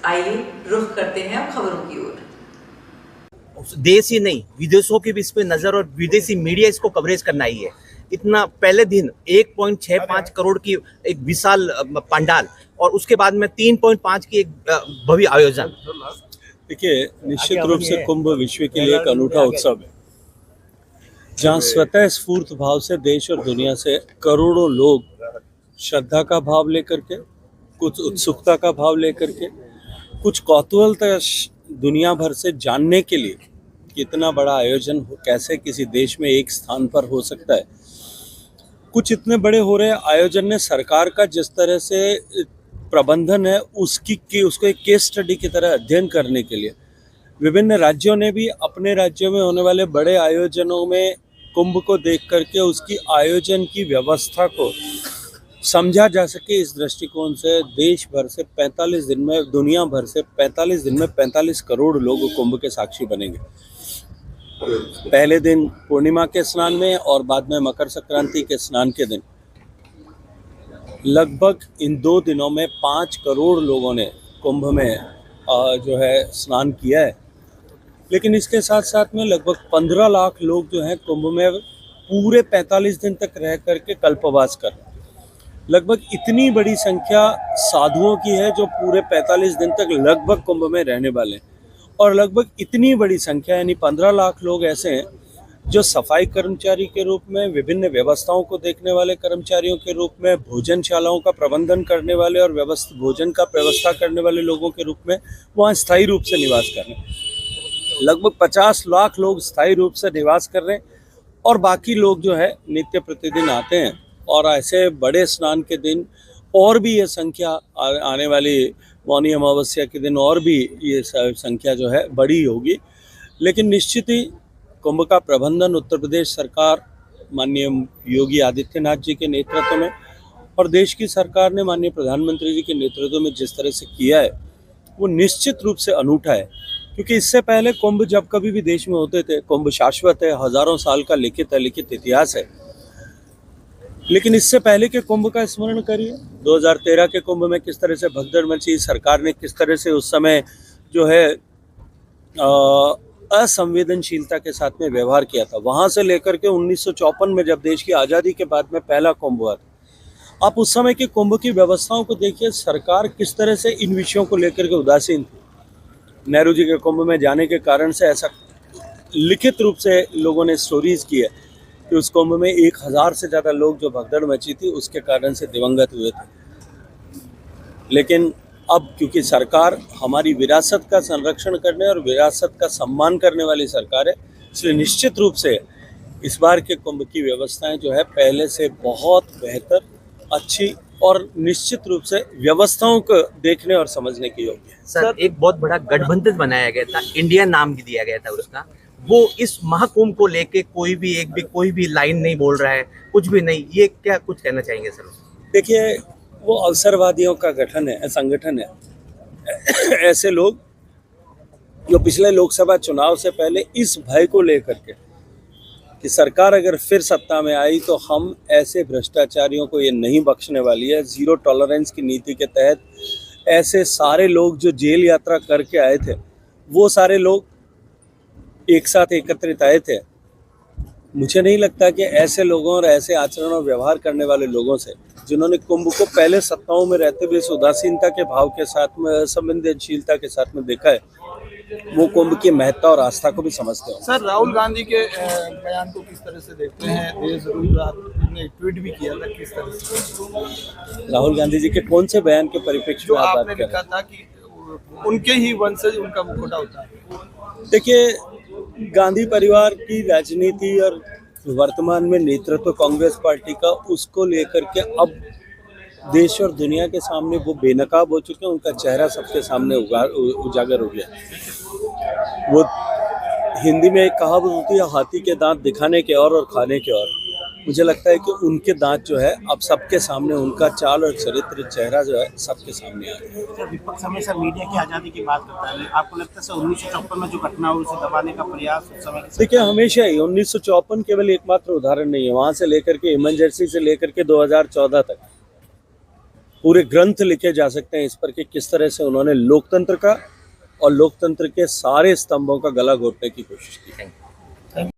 आइए रुख करते हैं अब खबरों की ओर। देश ही नहीं, विदेशों की भी इस पे नजर और विदेशी मीडिया इसको कवरेज करना ही है। इतना पहले दिन 1.65 करोड़ की एक विशाल पंडाल और उसके बाद में 3.5 की एक भव्य आयोजन। देखिए, निश्चित रूप से कुंभ विश्व के लिए एक अनूठा उत्सव है, जहां स्वतः स्फूर्त भाव से देश और दुनिया से करोड़ों लोग श्रद्धा का भाव लेकर के, कुछ उत्सुकता का भाव लेकर के, कुछ कौतूहलता दुनिया भर से जानने के लिए कितना बड़ा आयोजन कैसे किसी देश में एक स्थान पर हो सकता है। कुछ इतने बड़े हो रहे आयोजन ने सरकार का जिस तरह से प्रबंधन है उसको एक केस स्टडी की तरह अध्ययन करने के लिए विभिन्न राज्यों ने भी अपने राज्यों में होने वाले बड़े आयोजनों में कुंभ को देख करके उसकी आयोजन की व्यवस्था को समझा जा सके, इस दृष्टिकोण से देश भर से 45 दिन में, दुनिया भर से 45 दिन में 45 करोड़ लोग कुंभ के साक्षी बनेंगे। पहले दिन पूर्णिमा के स्नान में और बाद में मकर संक्रांति के स्नान के दिन लगभग इन 2 दिनों में 5 करोड़ लोगों ने कुंभ में जो है स्नान किया है। लेकिन इसके साथ साथ में लगभग 15 लाख लोग जो हैं कुंभ में पूरे 45 दिन तक रह करके कल्पवास कर रहे हैं। लगभग इतनी बड़ी संख्या साधुओं की है जो पूरे 45 दिन तक लगभग कुंभ में रहने वाले हैं, और लगभग इतनी बड़ी संख्या यानी 15 लाख लोग ऐसे हैं जो सफाई कर्मचारी के रूप में, विभिन्न व्यवस्थाओं को देखने वाले कर्मचारियों के रूप में, भोजनशालाओं का प्रबंधन करने वाले और भोजन का व्यवस्था करने वाले लोगों के रूप में वहाँ स्थायी रूप से निवास कर रहे हैं। लगभग 50 लाख लोग स्थायी रूप से निवास कर रहे हैं और बाकी लोग जो है नित्य प्रतिदिन आते हैं। और ऐसे बड़े स्नान के दिन और भी ये संख्या आने वाली मौनी अमावस्या के दिन और भी ये संख्या जो है बड़ी होगी। लेकिन निश्चित ही कुंभ का प्रबंधन उत्तर प्रदेश सरकार माननीय योगी आदित्यनाथ जी के नेतृत्व में और देश की सरकार ने माननीय प्रधानमंत्री जी के नेतृत्व में जिस तरह से किया है वो निश्चित रूप से अनूठा है। क्योंकि इससे पहले कुंभ जब कभी भी देश में होते थे, कुंभ शाश्वत है, हजारों साल का लिखित इतिहास है। लेकिन इससे पहले के कुंभ का स्मरण करिए, 2013 के कुंभ में किस तरह से भगदड़ मची, सरकार ने किस तरह से उस समय जो है असंवेदनशीलता के साथ में व्यवहार किया था। वहां से लेकर के 1954 में जब देश की आज़ादी के बाद में पहला कुंभ हुआ था, आप उस समय के कुंभ की व्यवस्थाओं को देखिए, सरकार किस तरह से इन विषयों को लेकर के उदासीन थी। नेहरू जी के कुंभ में जाने के कारण से ऐसा लिखित रूप से लोगों ने स्टोरीज की है कि उस कुंभ में 1000 से ज़्यादा लोग जो भगदड़ मची थी उसके कारण से दिवंगत हुए थे। लेकिन अब क्योंकि सरकार हमारी विरासत का संरक्षण करने और विरासत का सम्मान करने वाली सरकार है, इसलिए निश्चित रूप से इस बार के कुंभ की व्यवस्थाएं जो है पहले से बहुत बेहतर, अच्छी और निश्चित रूप से व्यवस्थाओं को देखने और समझने की योग्य है। सर, एक बहुत बड़ा गठबंधन बनाया गया था, इंडिया नाम भी दिया गया था उसका। वो इस महाकुंभ को लेके कोई भी लाइन नहीं बोल रहा है, कुछ भी नहीं। ये क्या कुछ कहना चाहेंगे सर? देखिए, वो अवसरवादियों का संगठन है। ऐसे लोग जो पिछले लोकसभा चुनाव से पहले इस भय को लेकर के कि सरकार अगर फिर सत्ता में आई तो हम ऐसे भ्रष्टाचारियों को ये नहीं बख्शने वाली है, जीरो टॉलरेंस की नीति के तहत ऐसे सारे लोग जो जेल यात्रा करके आए थे वो सारे लोग एक साथ एकत्रित आए थे। मुझे नहीं लगता कि ऐसे लोगों और ऐसे आचरण और व्यवहार करने वाले लोगों से, जिन्होंने कुंभ को पहले सत्ताओं में रहते हुए इस उदासीनता के भाव के साथ में, असंवेदनशीलता के साथ में देखा है, वो कुंभ की महत्ता और आस्था को भी समझते हो। सर, राहुल गांधी के बयान को किस तरह से देखते हैं? देश ने ट्वीट भी किया था, किस तरह से? राहुल गांधी जी के कौन से बयान के परिप्रेक्ष्य में आप बात कर रहे हैं? लिखा था कि उनके ही वंशज उनका मुखौटा होता है। देखिए, गांधी परिवार की राजनीति और वर्तमान में नेतृत्व कांग्रेस पार्टी का, उसको लेकर के अब देश और दुनिया के सामने वो बेनकाब हो चुके हैं। उनका चेहरा सबके सामने उजागर हो गया। वो हिंदी में एक कहावत होती है, हाथी के दांत दिखाने के और खाने के और। मुझे लगता है कि उनके दांत जो है अब सबके सामने, उनका चाल और चरित्र, चेहरा जो है सबके सामने आ गया है। विपक्ष हमेशा मीडिया की आज़ादी की बात करता है, आपको लगता है 1954 में जो घटना हुई उसे दबाने का प्रयास उस समय? देखिए, हमेशा ही 1954 केवल एकमात्र उदाहरण नहीं है, वहाँ से लेकर के इमरजेंसी से लेकर के 2014 तक पूरे ग्रंथ लिखे जा सकते हैं इस पर कि किस तरह से उन्होंने लोकतंत्र का और लोकतंत्र के सारे स्तंभों का गला घोटने की कोशिश की।